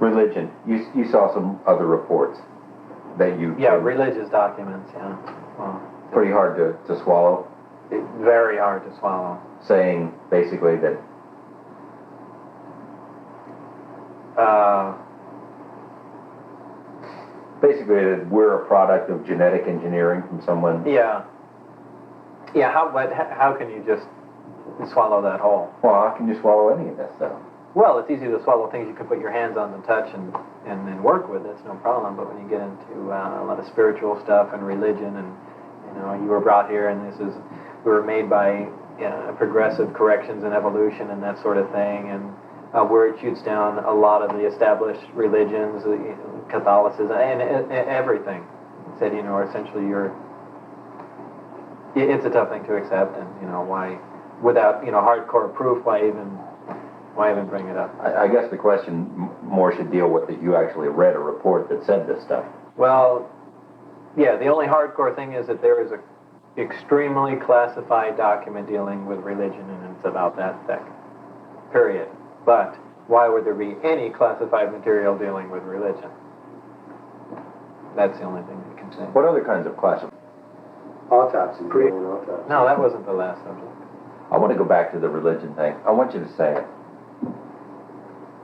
Religion. You saw some other reports that you... Yeah, religious documents, yeah. Well, pretty hard to swallow. Very hard to swallow. Saying basically that... basically that we're a product of genetic engineering from someone... Yeah. Yeah, how can you just swallow that whole? Well, how can you swallow any of that stuff? Well, it's easy to swallow things you can put your hands on and touch and work with. It's no problem. But when you get into a lot of spiritual stuff and religion, and you were brought here, and we were made by progressive corrections and evolution and that sort of thing, and where it shoots down a lot of the established religions, Catholicism, and everything. It said, essentially it's a tough thing to accept, and why, without hardcore proof, why even bring it up? I guess the question more should deal with that you actually read a report that said this stuff. Well, yeah, the only hardcore thing is that there is a extremely classified document dealing with religion, and it's about that thick. Period. But why would there be any classified material dealing with religion? That's the only thing I can say. What other kinds of classified? Autopsy. No, that wasn't the last subject. I want to go back to the religion thing. I want you to say it.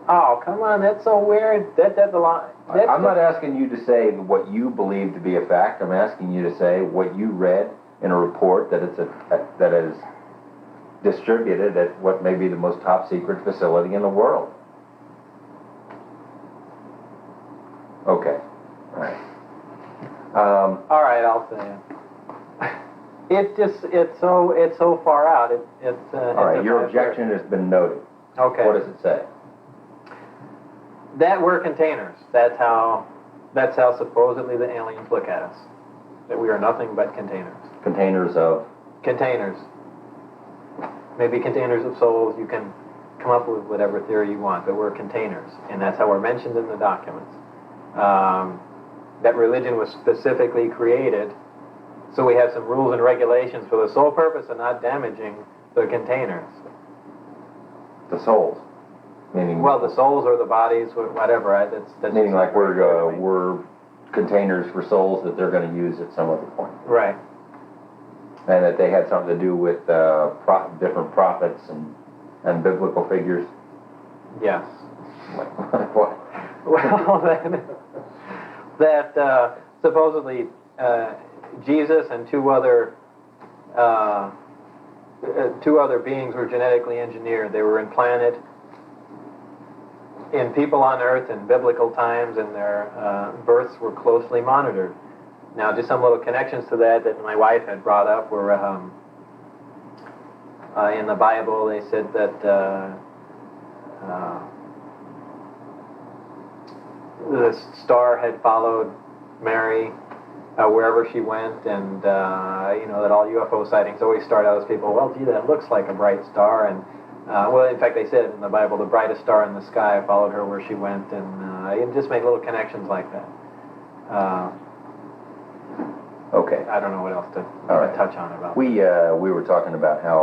Oh, come on, that's so weird. I'm not asking you to say what you believe to be a fact. I'm asking you to say what you read in a report that that is distributed at what may be the most top secret facility in the world. Okay. All right. All right, I'll say it. It's so far out. All right, your objection has been noted. Okay. What does it say? That we're containers. That's how supposedly the aliens look at us. That we are nothing but containers. Containers of? Containers. Maybe containers of souls. You can come up with whatever theory you want, but we're containers, and that's how we're mentioned in the documents. That religion was specifically created so we have some rules and regulations for the sole purpose of not damaging the containers. The souls? Meaning? Well, the souls or the bodies, whatever. That's meaning like we're containers for souls that they're going to use at some other point. Right. And that they had something to do with different prophets and biblical figures. Yes. Like what? Well, that supposedly Jesus and two other beings were genetically engineered. They were implanted in people on Earth in biblical times, and their births were closely monitored. Now, just some little connections to that my wife had brought up were in the Bible. They said that the star had followed Mary wherever she went, and that all UFO sightings always start out as people, well, gee, that looks like a bright star, and well, in fact, they said in the Bible, the brightest star in the sky followed her where she went, and just make little connections like that. Okay. I don't know what else to All right. touch on about. We were talking about how